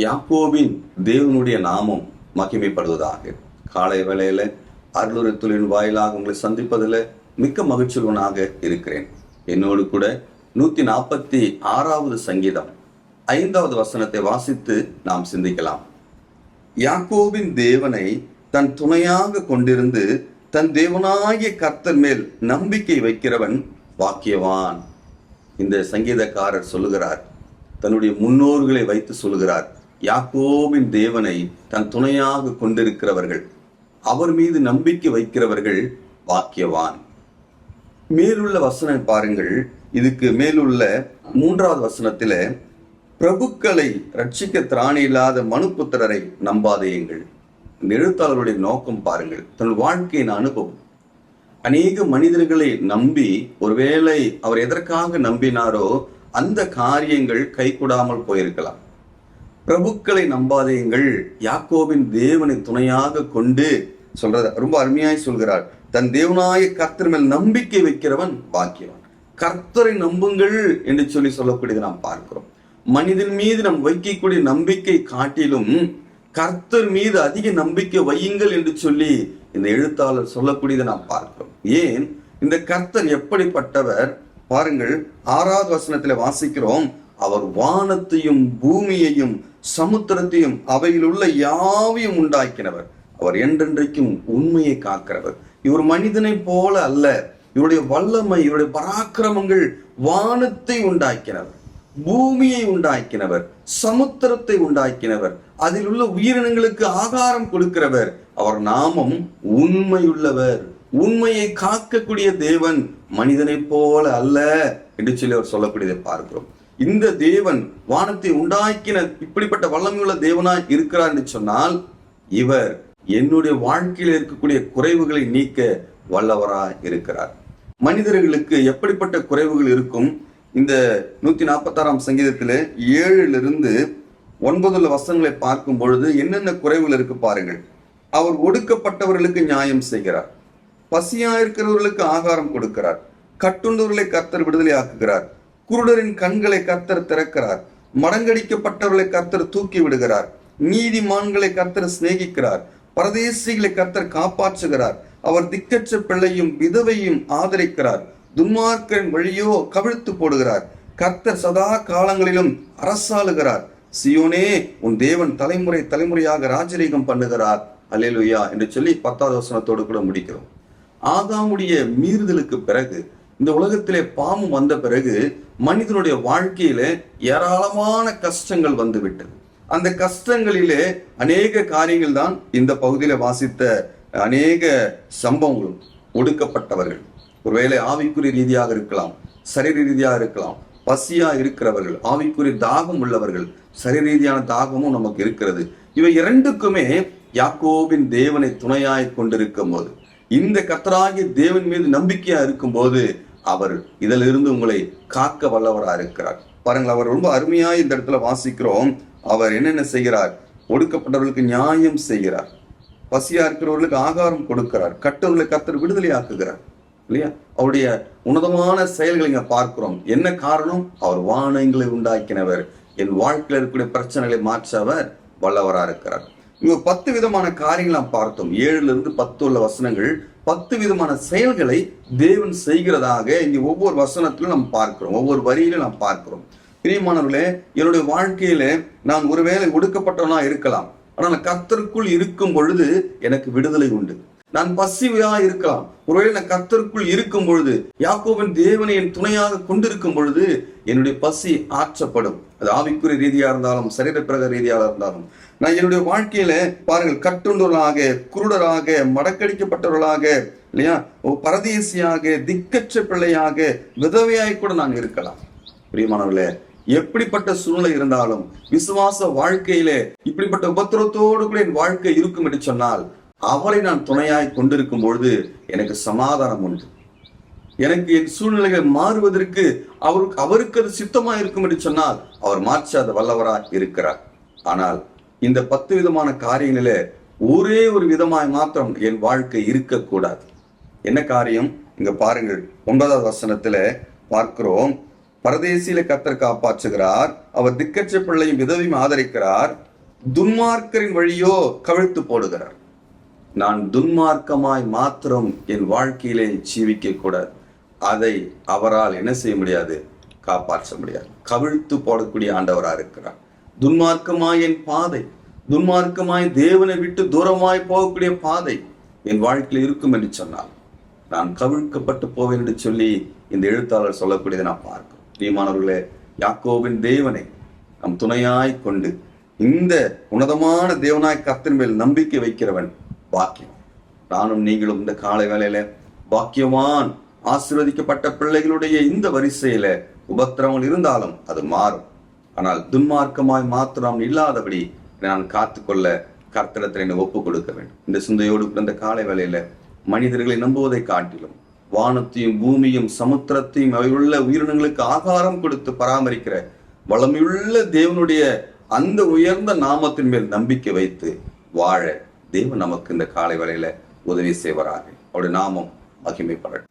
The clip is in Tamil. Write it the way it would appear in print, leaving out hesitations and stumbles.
யாக்கோபின் தேவனுடைய நாமம் மகிமைப்படுவதாக. காலை வேளையில அருளுரைத்துளின் வாயிலாக உங்களை சந்திப்பதில் மிக்க மகிழ்ச்சியுள்ளவனாக இருக்கிறேன். என்னோடு கூட 146வது சங்கீதம் 5வது வசனத்தை வாசித்து நாம் சிந்திக்கலாம். யாக்கோபின் தேவனை தன் துணையாக கொண்டிருந்து தன் தேவனாகிய கர்த்தர் மேல் நம்பிக்கை வைக்கிறவன் பாக்கியவான். இந்த சங்கீதக்காரர் சொல்லுகிறார், தன்னுடைய முன்னோர்களை வைத்து சொல்லுகிறார், யாக்கோபின் தேவனை தன் துணையாக கொண்டிருக்கிறவர்கள், அவர் மீது நம்பிக்கை வைக்கிறவர்கள் பாக்கியவான். மேலுள்ள வசனம் பாருங்கள். இதுக்கு மேலுள்ள 3வது வசனத்தில, பிரபுக்களை ரட்சிக்க திராணி இல்லாத மனுபுத்திரரை நம்பாதேயுங்கள். இந்த எழுத்தாளருடைய நோக்கம் பாருங்கள், தன் வாழ்க்கையின் அனுபவம். அநேக மனிதர்களை நம்பி ஒருவேளை அவர் எதற்காக நம்பினாரோ அந்த காரியங்கள் கைகூடாமல் போயிருக்கலாம். பிரபுக்களை நம்பாதேயுங்கள், யாக்கோபின் தேவனை துணையாக கொண்டு சொல்ற ரொம்ப அருமையாய் சொல்கிறார். தன் தேவனாய கர்த்தர் மேல் நம்பிக்கை வைக்கிறவன் பாக்கியவான். கர்த்தரை நம்புங்கள் என்று சொல்லக்கூடியதை நாம் பார்க்கிறோம். மனிதன் மீது நாம் வைக்கக்கூடிய நம்பிக்கை காட்டிலும் கர்த்தர் மீது அதிக நம்பிக்கை வையுங்கள் என்று சொல்லி இந்த எழுத்தாளர் சொல்லக்கூடியதை நாம் பார்க்கிறோம். ஏன்? இந்த கர்த்தர் எப்படிப்பட்டவர் பாருங்கள். 6வது வசனத்துல வாசிக்கிறோம், அவர் வானத்தையும் பூமியையும் சமுத்திரத்தையும் அவையில் உள்ள யாவையும் உண்டாக்கினவர். அவர் என்றென்றைக்கும் உண்மையை காக்கிறவர். இவர் மனிதனை போல அல்ல. இவருடைய வல்லமை, இவருடைய பராக்கிரமங்கள் வானத்தை உண்டாக்கினவர், பூமியை உண்டாக்கினவர், சமுத்திரத்தை உண்டாக்கினவர், அதில் உள்ள உயிரினங்களுக்கு ஆகாரம் கொடுக்கிறவர். அவர் நாமம் உண்மையுள்ளவர், உண்மையை காக்கக்கூடிய தேவன், மனிதனை போல அல்ல என்று சொல்லி அவர் சொல்லக்கூடியதை பார்க்கிறோம். இந்த தேவன் வானத்தை உண்டாக்கின இப்படிப்பட்ட வல்லமையுள்ள தேவனாய் இருக்கிறார் என்று சொன்னால், இவர் என்னுடைய வாழ்க்கையில் இருக்கக்கூடிய குறைவுகளை நீக்க வல்லவராய் இருக்கிறார். மனிதர்களுக்கு எப்படிப்பட்ட குறைவுகள் இருக்கும்? இந்த 146ஆம் சங்கீதத்தில் 7லிருந்து 9 வசனங்களை பார்க்கும் பொழுது என்னென்ன குறைவுகள் இருக்கு பாருங்கள். அவர் ஒடுக்கப்பட்டவர்களுக்கு நியாயம் செய்கிறார், பசியாயிருக்கிறவர்களுக்கு ஆகாரம் கொடுக்கிறார், கட்டுண்டவர்களை கர்த்தர் விடுதலை ஆக்குகிறார், குருடரின் கண்களை கர்த்தர் திறக்கிறார், மடங்கடிக்கப்பட்டவர்களை கர்த்தர் தூக்கி விடுகிறார், நீதிமான்களை கர்த்தர் சிநேகிக்கிறார், பரதேசிகளை கர்த்தர் காப்பாற்றுகிறார், அவர் திக்கற்ற பிள்ளையும் விதவையும் ஆதரிக்கிறார், துன்மார்க்கரின் வழியோ கவிழ்த்து போடுகிறார், கர்த்தர் சதா காலங்களிலும் அரசாளுகிறார், சியோனே உன் தேவன் தலைமுறை தலைமுறையாக ராஜரீகம் பண்ணுகிறார், அல்லேலூயா என்று சொல்லி 10வது வசனத்தோடு கூட முடிக்கிறோம். ஆதாமுடைய மீறுதலுக்கு பிறகு, இந்த உலகத்திலே பாவம் வந்த பிறகு மனிதனுடைய வாழ்க்கையில ஏராளமான கஷ்டங்கள் வந்து விட்டது. அந்த கஷ்டங்களிலே அநேக காரியங்கள் தான் இந்த பகுதியில வாசித்த அநேக சம்பவங்களும். ஒடுக்கப்பட்டவர்கள், ஒருவேளை ஆவிக்குரிய ரீதியாக இருக்கலாம், சரீர ரீதியாக இருக்கலாம், பசியா இருக்கிறவர்கள், ஆவிக்குரிய தாகம் உள்ளவர்கள், சரீர ரீதியான தாகமும் நமக்கு இருக்கிறது. இவை இரண்டுக்குமே யாக்கோபின் தேவனை துணையாய் கொண்டிருக்கும் போது, இந்த கர்த்தராகிய தேவன் மீது நம்பிக்கையா இருக்கும் போது அவர் இதிலிருந்து உங்களை காக்க வல்லவராக இருக்கிறார். பாருங்கள், அவர் ரொம்ப அருமையாய் இந்த இடத்துல வாசிக்கிறோம். அவர் என்னென்ன செய்கிறார்? ஒடுக்கப்பட்டவர்களுக்கு நியாயம் செய்கிறார், பசியா இருக்கிறவர்களுக்கு ஆகாரம் கொடுக்கிறார், கட்டவர்களை கர்த்தர் விடுதலை ஆக்குகிறார், இல்லையா? அவருடைய உன்னதமான செயல்களை இங்க பார்க்கிறோம். என்ன காரணம்? அவர் வானங்களை உண்டாக்கினவர். என் வாழ்க்கையில் இருக்கக்கூடிய பிரச்சனைகளை மாற்ற அவர் வல்லவராக இருக்கிறார். இங்க 10 விதமான காரியங்கள் நாம் பார்த்தோம். 7லிருந்து 10 உள்ள வசனங்கள் 10 விதமான செயல்களை தேவன் செய்கிறதாக இங்க ஒவ்வொரு வசனத்திலும் நாம் பார்க்கிறோம், ஒவ்வொரு வரியிலும் நாம் பார்க்கிறோம். பிரியமானவர்களே, என்னுடைய வாழ்க்கையில நான் ஒருவேளை ஒடுக்கப்பட்டவனா இருக்கலாம், ஆனால் கர்த்தருக்குள் இருக்கும் பொழுது எனக்கு விடுதலை உண்டு. நான் பசிவையா இருக்கலாம், ஒருவேளை நான் கர்த்தருக்குள் இருக்கும் பொழுது, யாக்கோபின் தேவனை என் துணையாக கொண்டிருக்கும் பொழுது என்னுடைய பசி ஆற்றப்படும். அது ஆவிக்குரிய ரீதியா இருந்தாலும் சரீர பிரக ரீதியாக இருந்தாலும். நான் என்னுடைய வாழ்க்கையில பாருங்கள், கட்டுண்டவர்களாக, குருடராக, மடக்கடிக்கப்பட்டவர்களாக, இல்லையா, பரதேசியாக, திக்கற்ற பிள்ளையாக, விதவையாய் கூட நான் இருக்கலாம். பிரியமானவர்களே, எப்படிப்பட்ட சூழ்நிலை இருந்தாலும் விசுவாச வாழ்க்கையிலே இப்படிப்பட்ட உபத்திரத்தோடு கூட என் வாழ்க்கை இருக்கும் என்று சொன்னால், அவரை நான் துணையாய் கொண்டிருக்கும் பொழுது எனக்கு சமாதானம் உண்டு. எனக்கு என் சூழ்நிலைகள் மாறுவதற்கு அவருக்கு அது சித்தமா இருக்கும் என்று சொன்னால் அவர் மாற்றாத வல்லவராய் இருக்கிறார். ஆனால் இந்த 10 விதமான காரியங்களிலே ஒரே ஒரு விதமாய் மாத்திரம் என் வாழ்க்கை இருக்கக்கூடாது. என்ன காரியம்? இங்க பாருங்கள், 9வது வசனத்துல பார்க்கிறோம், பரதேசியில கர்த்தர் காப்பாற்றுகிறார், அவர் திக்கற்ற பிள்ளையும் விதவையும் ஆதரிக்கிறார், துன்மார்க்கரின் வழியோ கவிழ்த்து போடுகிறார். நான் துன்மார்க்கமாய் மாத்திரம் என் வாழ்க்கையிலே ஜீவிக்க கூடாது. அதை அவரால் என்ன செய்ய முடியாது? காப்பாற்ற முடியாது. கவிழ்த்து போடக்கூடிய ஆண்டவராக இருக்கிறார். துன்மார்க்கமாய் என் பாதை, துன்மார்க்கமாய் தேவனை விட்டு தூரமாய் போகக்கூடிய பாதை என் வாழ்க்கையில் இருக்கும் என்று சொன்னால் நான் கவிழ்க்கப்பட்டு போவேன் என்று சொல்லி இந்த எழுத்தாளர் சொல்லக்கூடியதை நான் பார்க்கிறோம். பிரியமானவர்களே, யாக்கோபின் தேவனை நம் துணையாய் கொண்டு இந்த உன்னதமான தேவனாய் கர்த்தர் மேல் நம்பிக்கை வைக்கிறவன் பாக்கியம். நானும் நீங்களும் இந்த காலை வேளையில பாக்கியவான் ஆசீர்வதிக்கப்பட்ட பிள்ளைகளுடைய இந்த வரிசையில உபத்திரவங்கள் இருந்தாலும் அது மாறும். ஆனால் துன்மார்க்கமாய் மாத்திரம் இல்லாதபடி நான் காத்துக்கொள்ள கர்த்தரிடத்தில் என்னை ஒப்பு கொடுக்க வேண்டும். இந்த சிந்தையோடு இந்த காலை வேளையில மனிதர்களை நம்புவதை காட்டிலும் வானத்தையும் பூமியும் சமுத்திரத்தையும் அவையுள்ள உயிரினங்களுக்கு ஆகாரம் கொடுத்து பராமரிக்கிற வளமையுள்ள தேவனுடைய அந்த உயர்ந்த நாமத்தின் மேல் நம்பிக்கை வைத்து வாழ தேவன் நமக்கு இந்த காலை வேளையில உதவி செய்வாராக. அவருடைய நாமம் மகிமைப்படட்டும்.